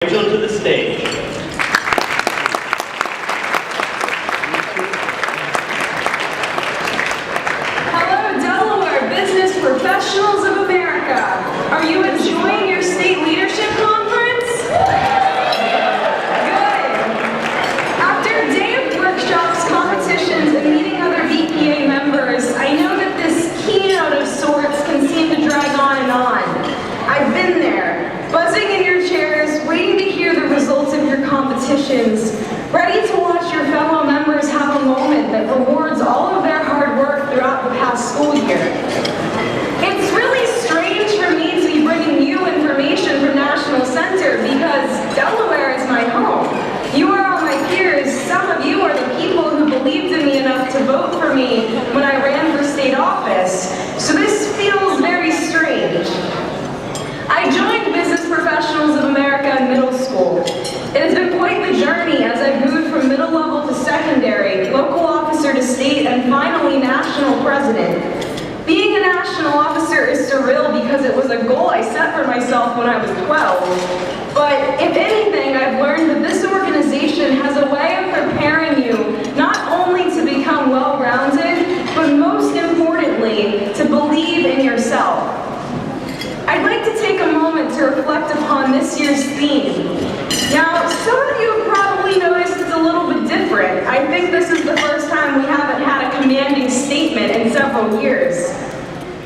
Rachel to the stage. Hello, Delaware business professionals of America. Are you enjoying your state leadership conference? Good. After a day of workshops, competitions, and meeting other VPA members, I know that this keynote of sorts can seem to drag on and on. I've been there, buzzing in your chairs, waiting to hear the results of your competitions, ready to watch your fellow members have a moment that rewards all of their hard work throughout the past school year. It's really strange for me to be bringing you information from National Center because Delaware is my home. You are all my peers. Some of you are the people who believed in me enough to vote for me when I ran for state office. So this feels very strange. I joined Business Professionals of America in middle school. It has been quite the journey as I've moved from middle level to secondary, local officer to state, and finally national president. Being a national officer is surreal because it was a goal I set for myself when I was 12. But if anything, I've learned that this organization has a way of preparing you not only to become well-rounded, but most importantly, to believe in yourself. I'd like to take a moment to reflect upon this year's theme. Now, some of you have probably noticed it's a little bit different. I think this is the first time we haven't had a commanding statement in several years.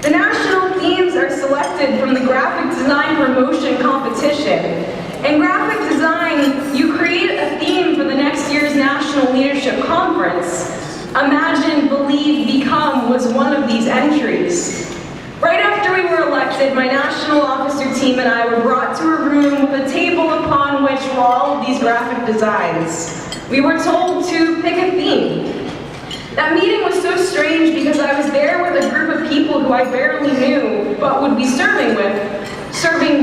The national themes are selected from the Graphic Design Promotion Competition. In graphic design, you create a theme for the next year's National Leadership Conference. Imagine, Believe, Become was one of these entries. Right after we were elected, my national officer team and I were brought to a room with a table upon which were all of these graphic designs. We were told to pick a theme. That meeting was so strange because I was there with a group of people who I barely knew, but would be serving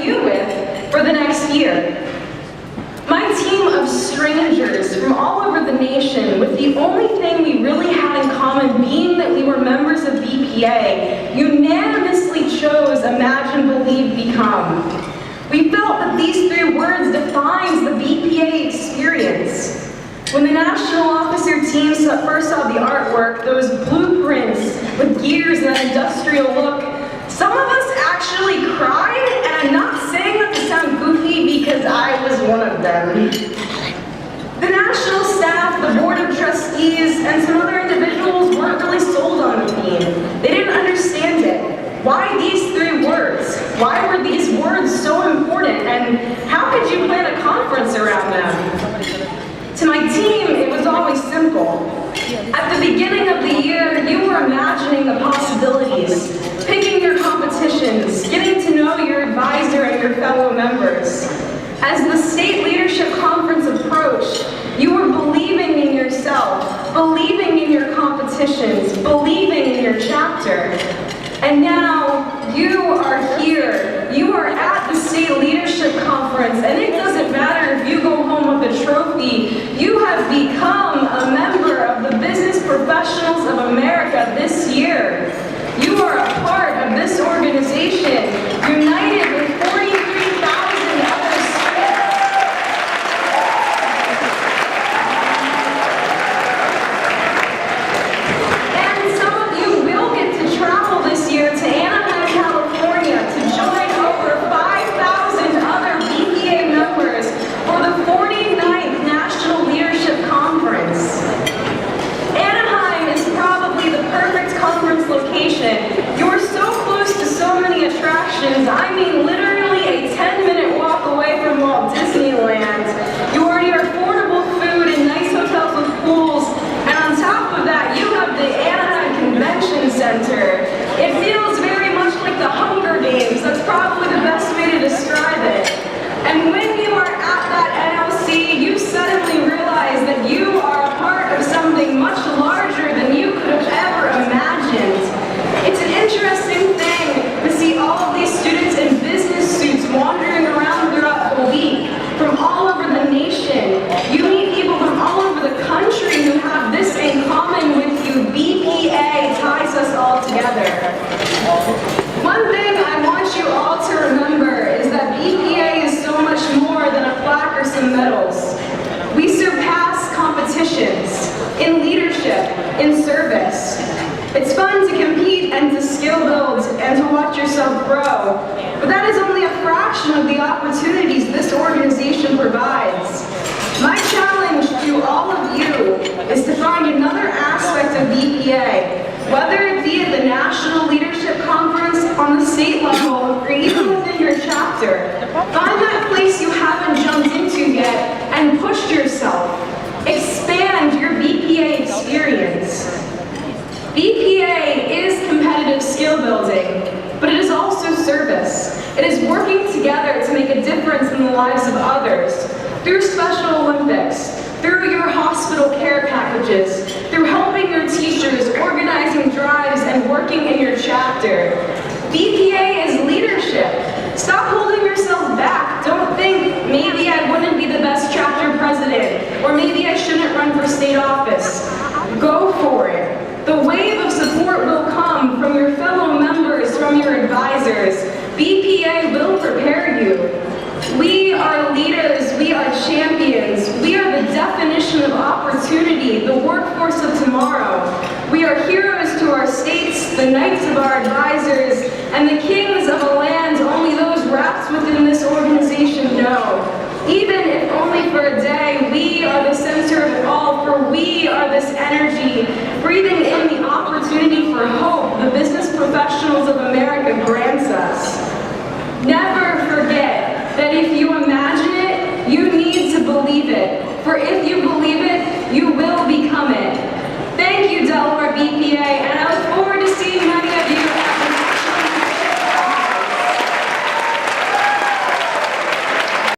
you with, for the next year. My team of strangers from all over the nation, with the only thing we really had in common being that we were members of BPA, unanimously chose Imagine, Believe, Become. We felt that these three words defines the BPA experience. When the national officer team first saw the artwork, those blueprints with gears and an industrial look, some of us actually cried, and I'm not saying that to sound goofy because I was one of them. The national staff, the board of trustees, and some other individuals weren't really sold on the theme. They didn't understand it. Why these three words? Why were these words so important, and how could you plan a conference around them? To my team, it was always simple. At the beginning of the year, you were imagining the possibilities, picking your competitions, getting to know your advisor and your fellow members. As the state leadership conference approached, you were believing in yourself, believing in your competitions, believing in your chapter. And now, you are here. You are at the state leadership conference, and it doesn't matter if you go home with a trophy. You have become a member of the Business Professionals of America this year. You are a part of this organization, united with 43,000 other spirits. And some of you will get to travel this year to Anaheim, California to join over 5,000 other BPA members meet and to skill build and to watch yourself grow. But that is only a fraction of the opportunities this organization provides. My challenge to all of you is to find another aspect of BPA, whether it be at the National Leadership Conference, on the state level, or even within your chapter. Find that place you haven't jumped into yet and push yourself. Expand your BPA experience. BPA is competitive skill building, but it is also service. It is working together to make a difference in the lives of others, through Special Olympics, through your hospital care packages, through helping your teachers, organizing drives, and working in your chapter. BPA is leadership. Stop holding yourself back. Don't think, maybe I wouldn't be the best chapter president, or maybe I shouldn't run for state office. Go for it. The wave of support will come from your fellow members, from your advisors. BPA will prepare you. We are leaders, we are champions, we are the definition of opportunity, the workforce of tomorrow. We are heroes to our states, the knights of our advisors, and the kings of a land only those wrapped within this organization know. Even if only for a day, we are the center of it all, for we are this energy, breathing in the opportunity for hope the business professionals of America grants us. Never forget that if you imagine it, you need to believe it. For if you believe it, you will become it. Thank you, Delaware BPA, and I look forward